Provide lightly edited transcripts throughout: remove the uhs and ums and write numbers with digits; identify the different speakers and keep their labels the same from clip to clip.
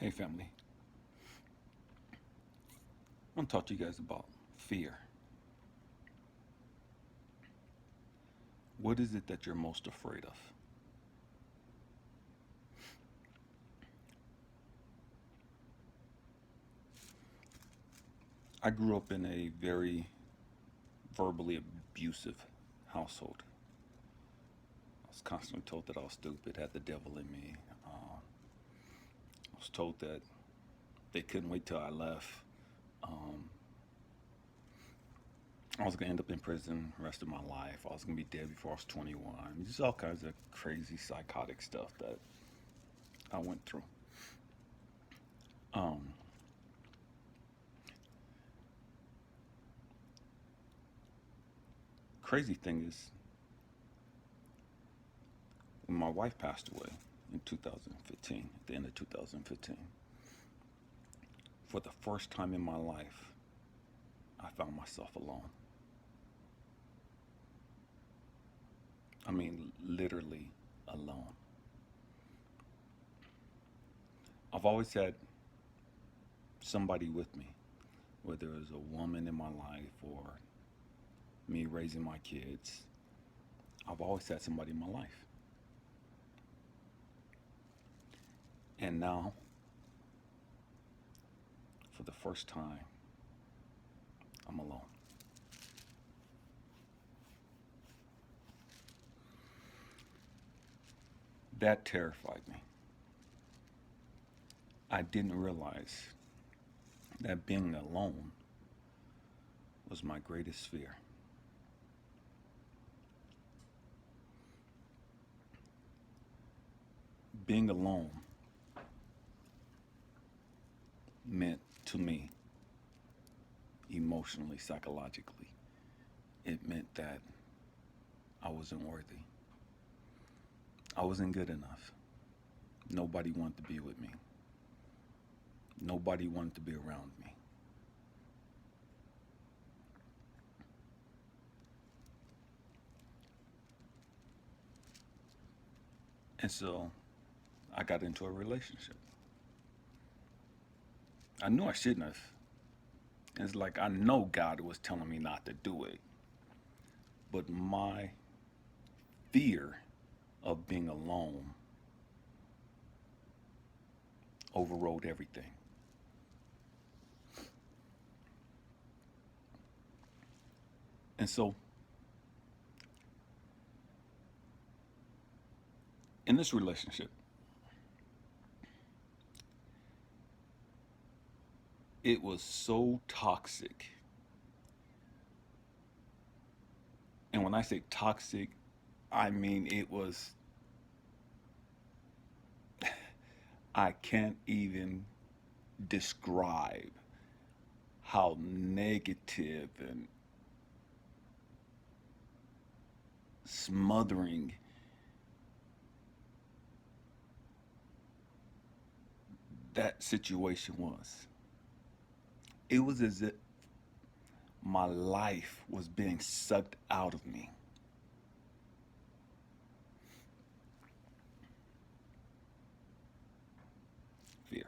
Speaker 1: Hey family, I want to talk to you guys about fear. What is it that you're most afraid of? I grew up in a very verbally abusive household. I was constantly told that I was stupid, had the devil in me. I was told that they couldn't wait till I left. Um, I was going to end up in prison the rest of my life. I was going to be dead before I was 21. Just all kinds of crazy psychotic stuff that I went through. Um, Crazy thing is, when my wife passed away in 2015, at the end of 2015, for the first time in my life, I found myself alone. I mean, literally alone. I've always had somebody with me, whether it was a woman in my life or me raising my kids. I've always had somebody in my life. And now, for the first time, I'm alone. That terrified me. I didn't realize that being alone was my greatest fear. Being alone meant to me, emotionally, psychologically, it meant that I wasn't worthy. I wasn't good enough. Nobody wanted to be with me. Nobody wanted to be around me. And so I got into a relationship. I knew I shouldn't have. It's like I know God was telling me not to do it. But my fear of being alone overrode everything. And so in this relationship, it was so toxic. And when I say toxic, I mean it was, I can't even describe how negative and smothering that situation was. It was as if my life was being sucked out of me. Fear.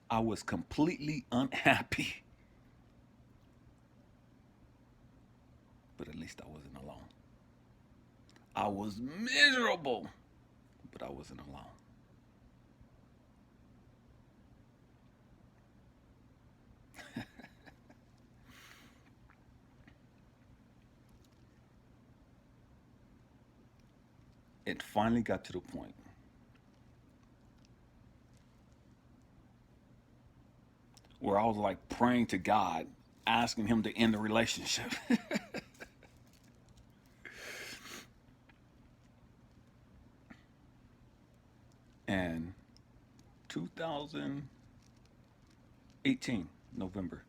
Speaker 1: I was completely unhappy, but at least I wasn't alone. I was miserable, but I wasn't alone. It finally got to the point where I was like praying to God, asking Him to end the relationship. And 2018, November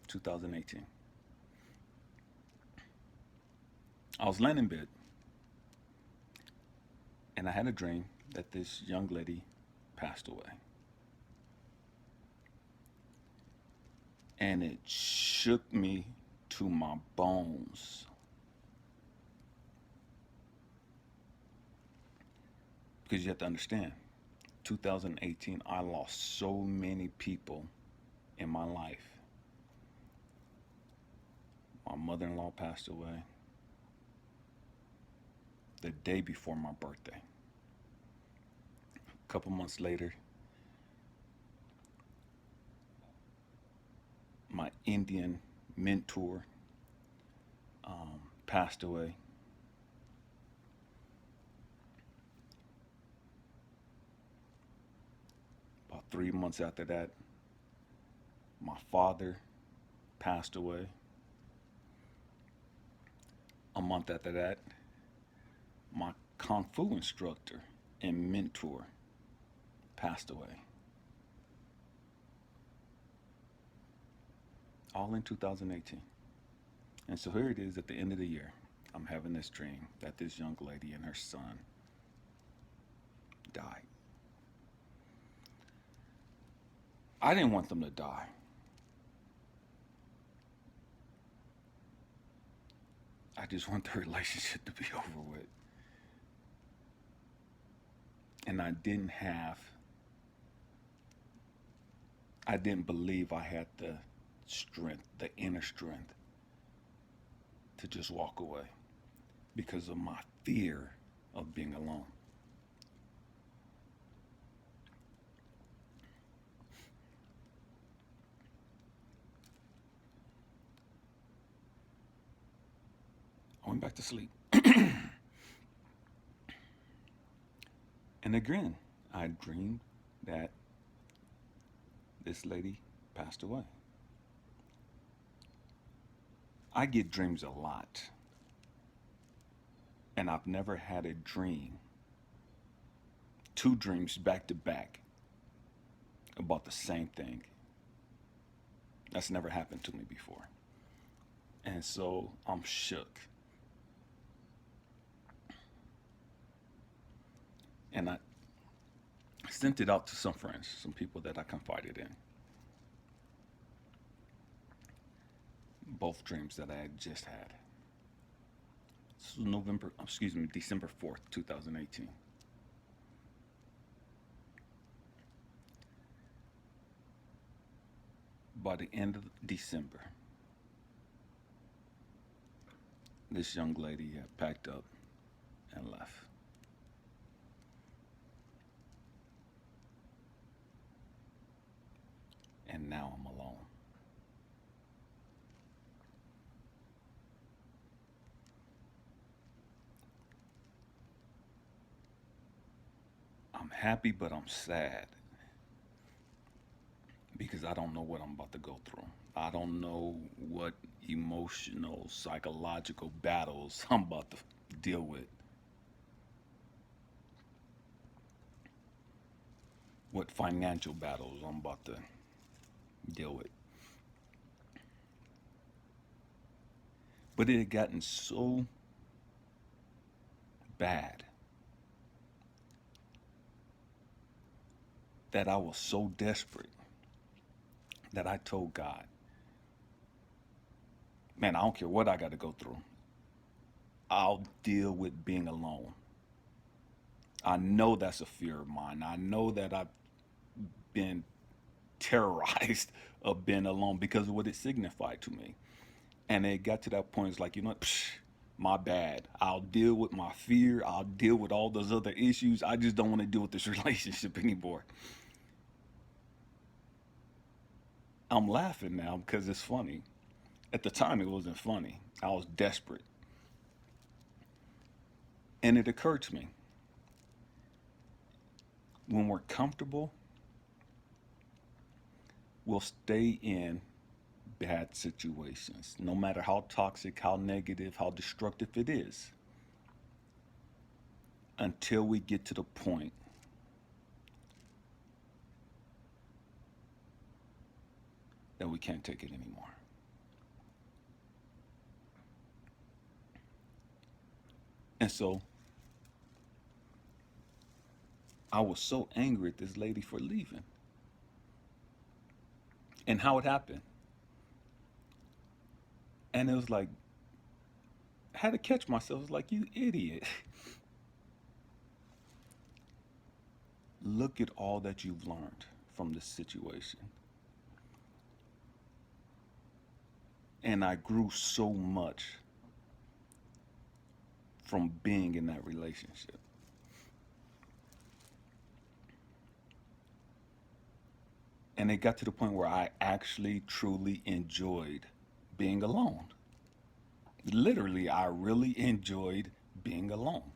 Speaker 1: 2018, I was laying in bed and I had a dream that this young lady passed away. And it shook me to my bones. Because you have to understand, 2018, I lost so many people in my life. My mother in law passed away the day before my birthday. A couple months later, my Indian mentor passed away. About 3 months after that, my father passed away. A month after that, my Kung Fu instructor and mentor passed away. All in 2018. And so here it is at the end of the year. I'm having this dream that this young lady and her son died. I didn't want them to die. I just want the relationship to be over with. And I didn't believe I had the strength, the inner strength, to just walk away because of my fear of being alone. I went back to sleep. And again, I dreamed that this lady passed away. I get dreams a lot. And I've never had a dream, two dreams back to back, about the same thing. That's never happened to me before. And so I'm shook. And I sent it out to some friends, some people that I confided in. Both dreams that I had just had. This was December 4th, 2018. By the end of December, this young lady had packed up and left. And now I'm alone. I'm happy, but I'm sad because I don't know what I'm about to go through. I don't know what emotional, psychological battles I'm about to deal with. What financial battles I'm about to deal with. But it had gotten so bad that I was so desperate that I told God, man, I don't care what I got to go through. I'll deal with being alone. I know that's a fear of mine. I know that I've been terrorized of being alone because of what it signified to me. And it got to that point, it's like, psh, my bad. I'll deal with my fear. I'll deal with all those other issues. I just don't want to deal with this relationship anymore. I'm laughing now because it's funny. At the time, it wasn't funny. I was desperate. And it occurred to me, when we're comfortable, we'll stay in bad situations, no matter how toxic, how negative, how destructive it is, until we get to the point that we can't take it anymore. And so I was so angry at this lady for leaving. And how it happened. And it was like, I had to catch myself. It was like, you idiot. look at all that you've learned from this situation. And I grew so much from being in that relationship. And it got to the point where I actually truly enjoyed being alone. Literally, I really enjoyed being alone.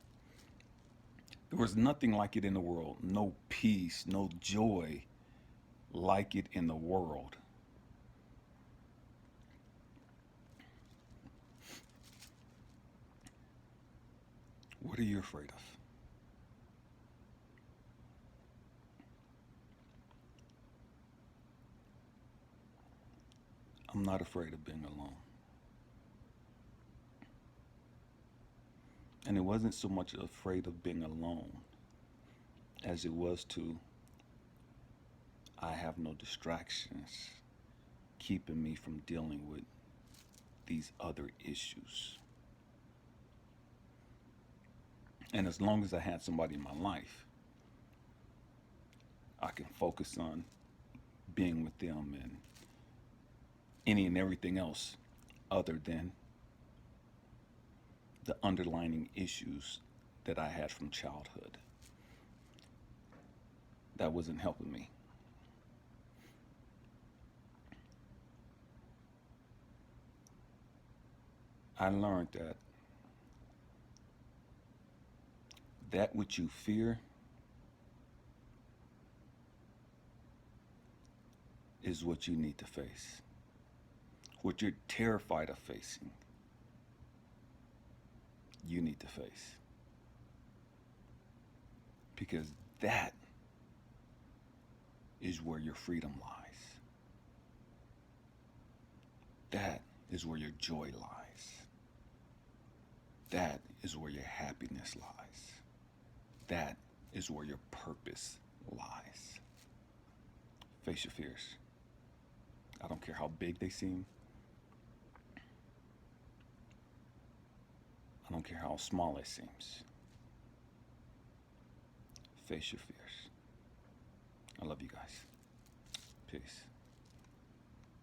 Speaker 1: There was nothing like it in the world. No peace, no joy like it in the world. What are you afraid of? I'm not afraid of being alone. And it wasn't so much afraid of being alone as it was to, I have no distractions keeping me from dealing with these other issues. And as long as I had somebody in my life, I can focus on being with them and any and everything else other than the underlying issues that I had from childhood. That wasn't helping me. I learned that that which you fear is what you need to face. What you're terrified of facing, you need to face. Because that is where your freedom lies. That is where your joy lies. That is where your happiness lies. That is where your purpose lies. Face your fears. I don't care how big they seem. I don't care how small it seems. Face your fears. I love you guys. Peace.